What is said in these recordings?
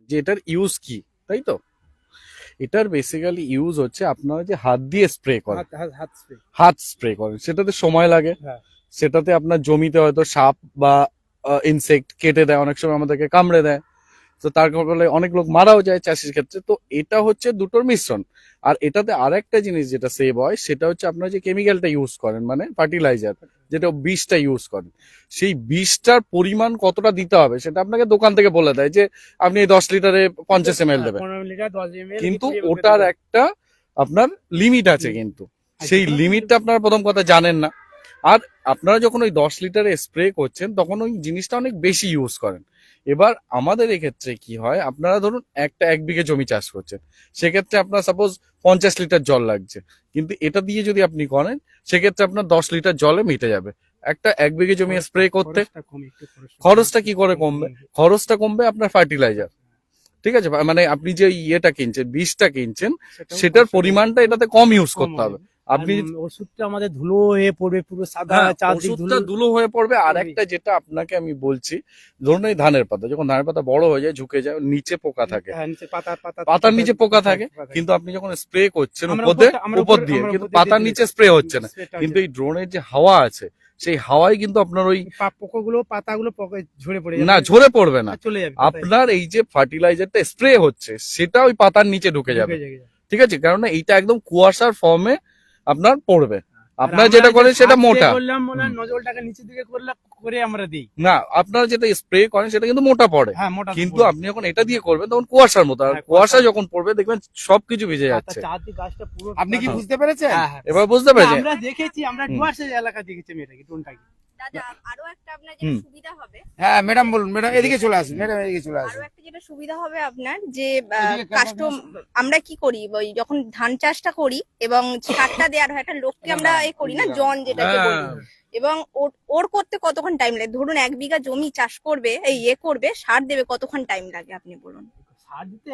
যে এটার ইউজ কি, তাই তো? এটার বেসিক্যালি ইউজ হচ্ছে আপনারা যে হাত দিয়ে স্প্রে করেন, হাত স্প্রে করেন, সেটাতে সময় লাগে। সেটাতে আপনার জমিতে হয়তো সাপ বা ইনসেক্ট কেটে দেয়, অনেক সময় আমাদেরকে কামড়ে দেয়, তো তার ফলে অনেক লোক মারাও যায় চাষির ক্ষেত্রে। তো এটা হচ্ছে দুটোর মিশ্রণ। আর এটাতে আরেকটা জিনিস যেটা সেভ হয় সেটা হচ্ছে আপনারা যে কেমিক্যালটা ইউজ করেন, মানে ফার্টিলাইজার, যেটা বিষটা ইউজ করেন, সেই বিষটার পরিমাণ কতটা দিতে হবে সেটা আপনাকে দোকান থেকে বলে দেয় যে আপনি 10 লিটারে 50 ml দেবেন, কিন্তু ওটার একটা আপনার লিমিট আছে, কিন্তু সেই লিমিটটা আপনারা প্রথম কথা জানেন না। আর আপনারা যখন ওই 10 লিটারে স্প্রে করছেন তখন ওই জিনিসটা অনেক বেশি ইউজ করেন। এবার আমাদের এক্ষেত্রে কি হয়, আপনারা ধরুন একটা 1 বিঘে জমি চাষ করছেন, সেক্ষেত্রে আপনার সাপোজ 50 লিটার জল লাগছে, কিন্তু এটা দিয়ে যদি আপনি করেন সেক্ষেত্রে আপনার 10 লিটার জলে মিটে যাবে একটা 1 বিঘে জমি স্প্রে করতে। খরচটা কি করে কমবে? খরচটা কমবে আপনার ফার্টিলাইজার, ঠিক আছে, মানে আপনি যে ইয়েটা কিনছেন, বীজটা কিনছেন, সেটার পরিমাণটা এটাতে কম ইউজ করতে হবে। আপনি ওষুধটা আমাদের ধুলো হয়ে পড়বে, পুরো সাদা চারদিক ওষুধটা ধুলো হয়ে পড়বে। আর একটা যেটা আপনাকে আমি বলছি, ধরুন এই ধানের পাতা, যখন ধানের পাতা বড় হয়ে যায়, ঝুঁকে যায়, নিচে পোকা থাকে, পাতার নিচে পোকা থাকে, কিন্তু আপনি যখন স্প্রে করছেন উপর দিয়ে, কিন্তু পাতার নিচে স্প্রে হচ্ছে না। কিন্তু এই ড্রোনের যে হাওয়া আছে, সেই হাওয়ায় কিন্তু আপনার ওই পোকাগুলো, পাতাগুলো ঝরে পড়ে না, ঝরে পড়বে না, চলে যাবে। আপনার এই যে ফার্টিলাইজারটা স্প্রে হচ্ছে সেটা ওই পাতার নিচে ঢুকে যাবে, ঠিক আছে? কারণ এইটা একদম কুয়াশার ফর্মে আপনার পড়বে। আপনারা যেটা করেন সেটা মোটা, নজলটাকে নিচের দিকে করে আমরা দিই না, আপনারা যেটা স্প্রে করেন সেটা কিন্তু মোটা পড়ে, কিন্তু আপনি যখন এটা দিয়ে করবেন তখন কুয়াশার মতো, আর কুয়াশা যখন পড়বে দেখবেন সবকিছু ভিজে যাচ্ছে। আপনি কি বুঝতে পেরেছেন? এবার বুঝতে পেরেছেন? আমরা দেখেছি, আমরা ডুয়ার্সের এলাকা দেখেছি এটা কি টোনটা কি। দাদা আরো একটা আপনার যেটা সুবিধা হবে, হ্যাঁ ম্যাডাম বলুন, ম্যাডাম এদিকে চলে আসুন, ম্যাডাম এদিকে চলে আসুন। আরো একটা যেটা সুবিধা হবে আপনার যে আমরা কি করি, ওই যখন ধান চাষটা করি এবং সারটা দেওয়ার হয়, একটা লোককে আমরা এ করি না, জন যেটাকে বলি, এবং ওর করতে কতক্ষণ টাইম লাগে? ধরুন 1 বিঘা জমি চাষ করবে, এই করবে, সার দেবে, কতক্ষণ টাইম লাগে আপনি বলুন? সার দিতে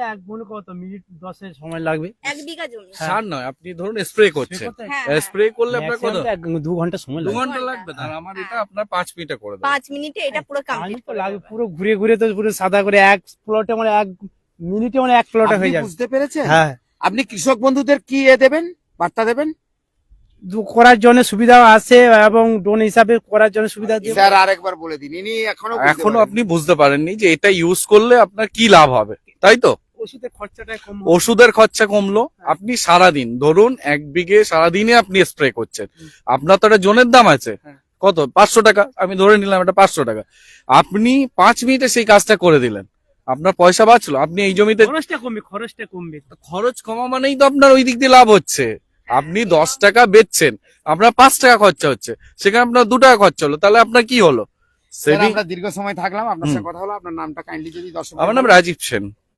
কত মিনিট 10 সময় লাগবে 1 বিঘা জমি। সার নয়, আপনি ধরুন স্প্রে করছেন, স্প্রে করলে আপনার কত 2 ঘন্টা সময় 2 ঘন্টা লাগবে, আর আমার এটা আপনার 5 মিনিটে করে দেবে। 5 মিনিটে এটা পুরো কমপ্লিট লাগে, পুরো ঘুরে ঘুরে তো পুরো সাদা করে এক প্লটে, মানে 1 মিনিটে, মানে 1 প্লটে হয়ে যাবে। বুঝতে পেরেছেন? হ্যাঁ। আপনি কৃষক বন্ধুদের কি দেবেন, বার্তা দেবেন? করার জন্য সুবিধা আছে এবং ড্রোন হিসাবে করার জন্য সুবিধা আছে। স্যার আরেকবার বলে দিন, ইনি এখনো আপনি বুঝতে পারেননি যে এটা ইউজ করলে আপনার কি লাভ হবে, তাই তো? ওষুধের খরচাটা কম, ওষুধের খরচা কমলো। আপনি সারাদিন ধরুন 1 বিঘে সারাদিনে আপনি স্প্রে করছেন, আপনার তো একটা জোনের দাম আছে কত, 500 টাকা, আমি ধরে নিলাম এটা 500 টাকা, আপনি 5 মিনিটে সেই কাজটা করে দিলেন, আপনার পয়সা বাঁচলো। আপনি এই জমিতে খরচটা কমবে, খরচ কমা মানেই তো আপনার ওই দিক দিয়ে লাভ হচ্ছে। আপনি 10 টাকা বেচছেন, আপনার 5 টাকা খরচা হচ্ছে, সেখানে আপনার 2 টাকা খরচা হলো, তাহলে আপনার কি হলো? আমরা দীর্ঘ সময় থাকলাম, আপনার সাথে কথা হলো। আপনার নামটা কাইন্ডলি যদি দর্শক। আমার নাম রাজীব সেন।